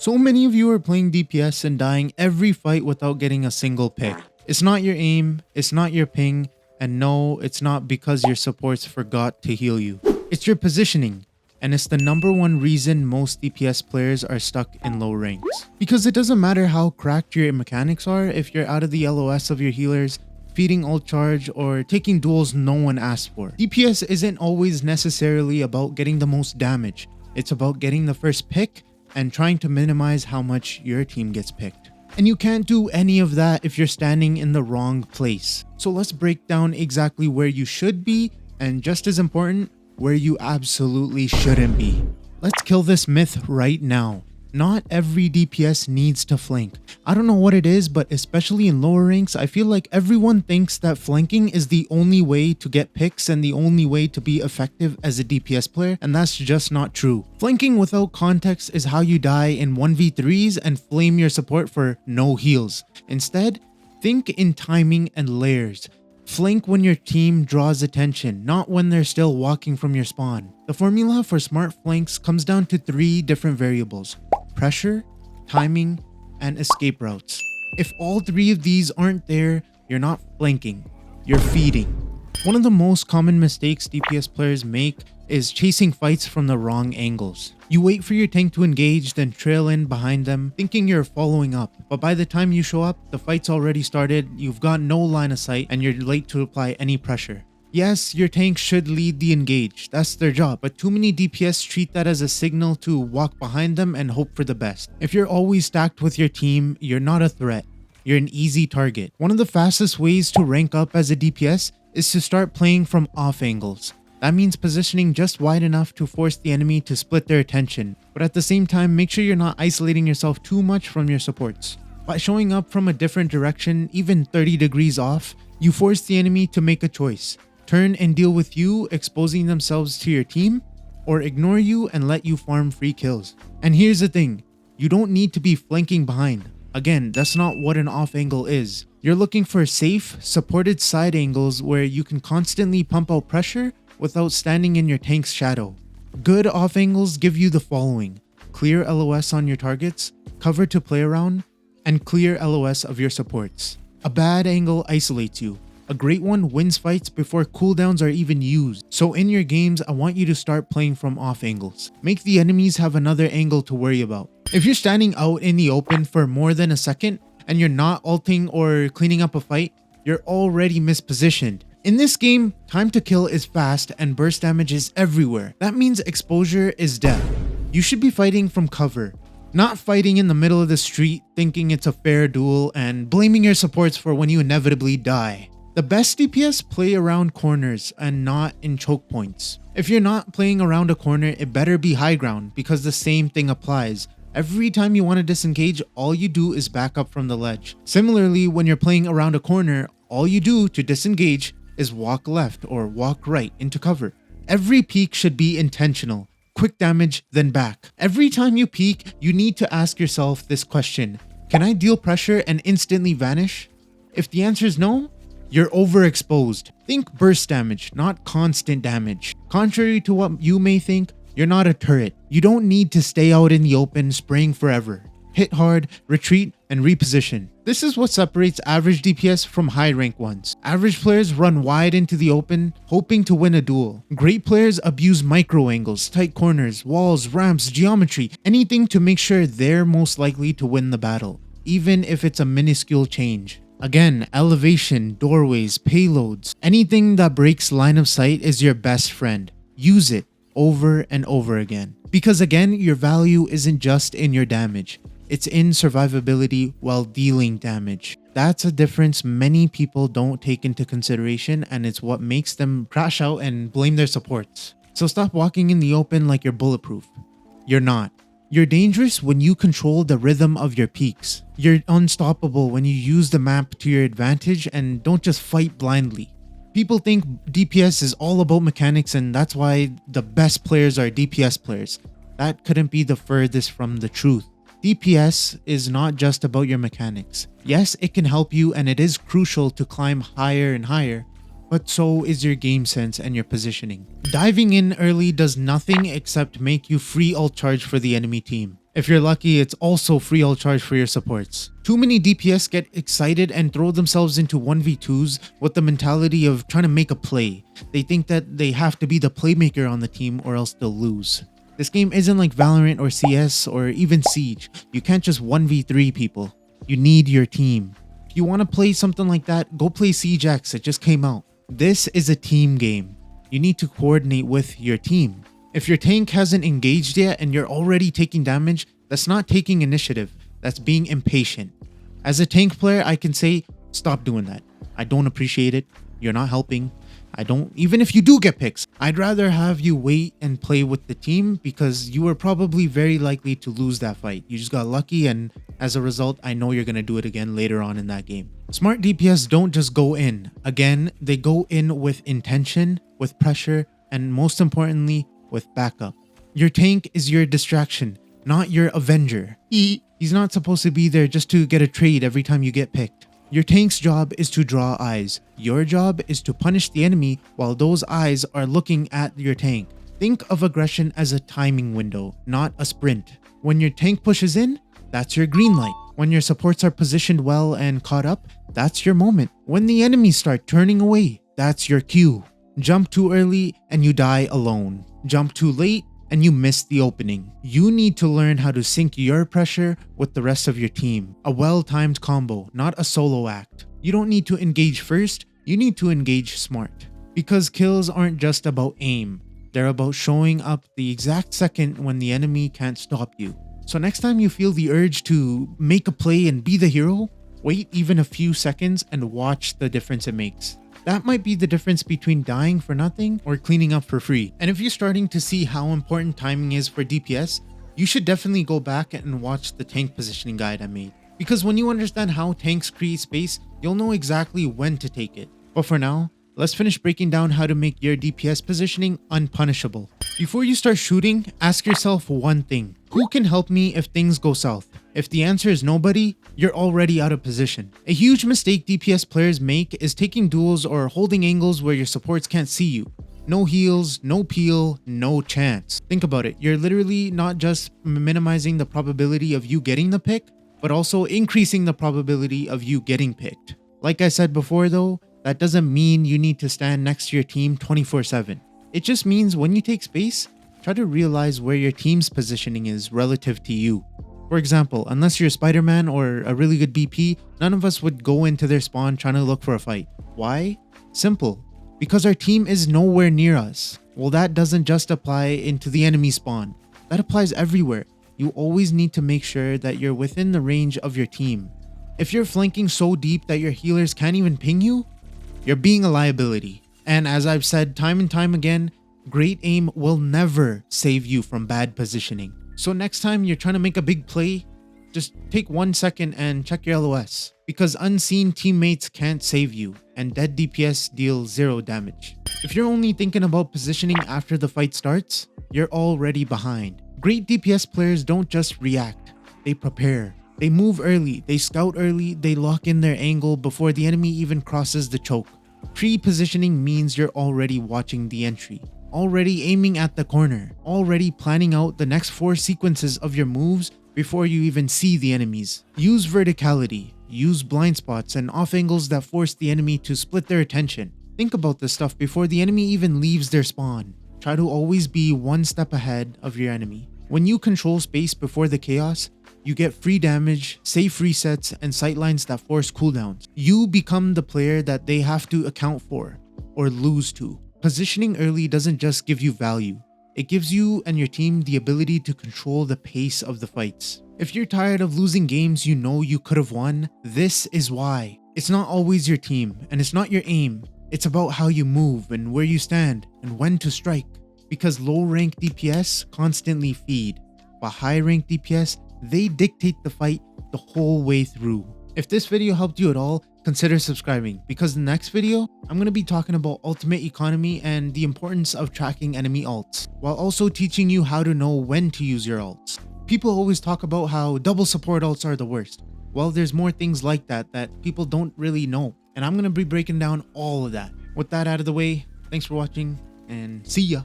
So many of you are playing DPS and dying every fight without getting a single pick. It's not your aim, it's not your ping, and no, it's not because your supports forgot to heal you. It's your positioning, and it's the number one reason most DPS players are stuck in low ranks. Because it doesn't matter how cracked your mechanics are if you're out of the LOS of your healers, feeding ult charge, or taking duels no one asked for. DPS isn't always necessarily about getting the most damage. It's about getting the first pick and trying to minimize how much your team gets picked. And you can't do any of that if you're standing in the wrong place. So let's break down exactly where you should be, and just as important, where you absolutely shouldn't be. Let's kill this myth right now. Not every DPS needs to flank. I don't know what it is, but especially in lower ranks, I feel like everyone thinks that flanking is the only way to get picks and the only way to be effective as a DPS player, and that's just not true. Flanking without context is how you die in 1v3s and flame your support for no heals. Instead, think in timing and layers. Flank when your team draws attention, not when they're still walking from your spawn. The formula for smart flanks comes down to 3 different variables: pressure, timing, and escape routes. If all 3 of these aren't there, you're not flanking, you're feeding. One of the most common mistakes DPS players make is chasing fights from the wrong angles. You wait for your tank to engage, then trail in behind them, thinking you're following up. But by the time you show up, the fight's already started, you've got no line of sight, and you're late to apply any pressure. Yes, your tank should lead the engage, that's their job, but too many DPS treat that as a signal to walk behind them and hope for the best. If you're always stacked with your team, you're not a threat. You're an easy target. One of the fastest ways to rank up as a DPS is to start playing from off angles. That means positioning just wide enough to force the enemy to split their attention, but at the same time make sure you're not isolating yourself too much from your supports. By showing up from a different direction, even 30 degrees off, you force the enemy to make a choice. Turn and deal with you, exposing themselves to your team, or ignore you and let you farm free kills. And here's the thing, you don't need to be flanking behind. Again, that's not what an off angle is. You're looking for safe, supported side angles where you can constantly pump out pressure without standing in your tank's shadow. Good off angles give you the following: clear LOS on your targets, cover to play around, and clear LOS of your supports. A bad angle isolates you. A great one wins fights before cooldowns are even used. So in your games, I want you to start playing from off angles. Make the enemies have another angle to worry about. If you're standing out in the open for more than a second and you're not ulting or cleaning up a fight, you're already mispositioned. In this game, time to kill is fast and burst damage is everywhere. That means exposure is death. You should be fighting from cover, not fighting in the middle of the street thinking it's a fair duel and blaming your supports for when you inevitably die. The best DPS play around corners and not in choke points. If you're not playing around a corner, it better be high ground because the same thing applies. Every time you want to disengage, all you do is back up from the ledge. Similarly, when you're playing around a corner, all you do to disengage is walk left or walk right into cover. Every peek should be intentional. Quick damage, then back. Every time you peek, you need to ask yourself this question: can I deal pressure and instantly vanish? If the answer is no, you're overexposed. Think burst damage, not constant damage. Contrary to what you may think, you're not a turret. You don't need to stay out in the open spraying forever. Hit hard, retreat, and reposition. This is what separates average DPS from high rank ones. Average players run wide into the open, hoping to win a duel. Great players abuse micro angles, tight corners, walls, ramps, geometry, anything to make sure they're most likely to win the battle, even if it's a minuscule change. Again, elevation, doorways, payloads, anything that breaks line of sight is your best friend. Use it over and over again. Because again, your value isn't just in your damage. It's in survivability while dealing damage. That's a difference many people don't take into consideration, and it's what makes them crash out and blame their supports. So stop walking in the open like you're bulletproof. You're not. You're dangerous when you control the rhythm of your peaks. You're unstoppable when you use the map to your advantage and don't just fight blindly. People think DPS is all about mechanics and that's why the best players are DPS players. That couldn't be the furthest from the truth. DPS is not just about your mechanics. Yes, it can help you and it is crucial to climb higher and higher, but so is your game sense and your positioning. Diving in early does nothing except make you free ult charge for the enemy team. If you're lucky, it's also free all charge for your supports. Too many DPS get excited and throw themselves into 1v2s with the mentality of trying to make a play. They think that they have to be the playmaker on the team or else they'll lose. This game isn't like Valorant or CS or even Siege. You can't just 1v3 people. You need your team. If you want to play something like that, go play Siege X. It just came out. This is a team game. You need to coordinate with your team. If your tank hasn't engaged yet and you're already taking damage, that's not taking initiative. That's being impatient. As a tank player, I can say, stop doing that. I don't appreciate it. You're not helping. Even if you do get picks, I'd rather have you wait and play with the team because you were probably very likely to lose that fight. You just got lucky, and as a result, I know you're going to do it again later on in that game. Smart DPS don't just go in. Again, they go in with intention, with pressure, and most importantly, with backup. Your tank is your distraction, not your avenger. He's not supposed to be there just to get a trade every time you get picked. Your tank's job is to draw eyes. Your job is to punish the enemy while those eyes are looking at your tank. Think of aggression as a timing window, not a sprint. When your tank pushes in, that's your green light. When your supports are positioned well and caught up, that's your moment. When the enemies start turning away, that's your cue. Jump too early and you die alone. Jump too late and you miss the opening. You need to learn how to sync your pressure with the rest of your team. A well-timed combo, not a solo act. You don't need to engage first, you need to engage smart. Because kills aren't just about aim. They're about showing up the exact second when the enemy can't stop you. So next time you feel the urge to make a play and be the hero, wait even a few seconds and watch the difference it makes. That might be the difference between dying for nothing or cleaning up for free. And if you're starting to see how important timing is for DPS, you should definitely go back and watch the tank positioning guide I made. Because when you understand how tanks create space, you'll know exactly when to take it. But for now, let's finish breaking down how to make your DPS positioning unpunishable. Before you start shooting, ask yourself one thing. Who can help me if things go south? If the answer is nobody, you're already out of position. A huge mistake DPS players make is taking duels or holding angles where your supports can't see you. No heals, no peel, no chance. Think about it. You're literally not just minimizing the probability of you getting the pick, but also increasing the probability of you getting picked. Like I said before though, that doesn't mean you need to stand next to your team 24/7. It just means when you take space, try to realize where your team's positioning is relative to you. For example, unless you're Spider-Man or a really good BP, none of us would go into their spawn trying to look for a fight. Why? Simple. Because our team is nowhere near us. Well, that doesn't just apply into the enemy spawn. That applies everywhere. You always need to make sure that you're within the range of your team. If you're flanking so deep that your healers can't even ping you, you're being a liability. And as I've said time and time again, great aim will never save you from bad positioning. So next time you're trying to make a big play, just take 1 second and check your LOS. Because unseen teammates can't save you, and dead DPS deal 0 damage. If you're only thinking about positioning after the fight starts, you're already behind. Great DPS players don't just react, they prepare. They move early, they scout early, they lock in their angle before the enemy even crosses the choke. Pre-positioning means you're already watching the entry, already aiming at the corner, already planning out the next 4 sequences of your moves before you even see the enemies. Use verticality, use blind spots and off angles that force the enemy to split their attention. Think about this stuff before the enemy even leaves their spawn. Try to always be 1 step ahead of your enemy. When you control space before the chaos, you get free damage, safe resets, and sightlines that force cooldowns. You become the player that they have to account for, or lose to. Positioning early doesn't just give you value, it gives you and your team the ability to control the pace of the fights. If you're tired of losing games you know you could have won, this is why. It's not always your team, and it's not your aim. It's about how you move and where you stand and when to strike. Because low rank DPS constantly feed, but high rank DPS, they dictate the fight the whole way through. If this video helped you at all, consider subscribing, because the next video, I'm going to be talking about ultimate economy and the importance of tracking enemy ults, while also teaching you how to know when to use your ults. People always talk about how double support ults are the worst. Well, there's more things like that people don't really know, and I'm going to be breaking down all of that. With that out of the way, thanks for watching, and see ya!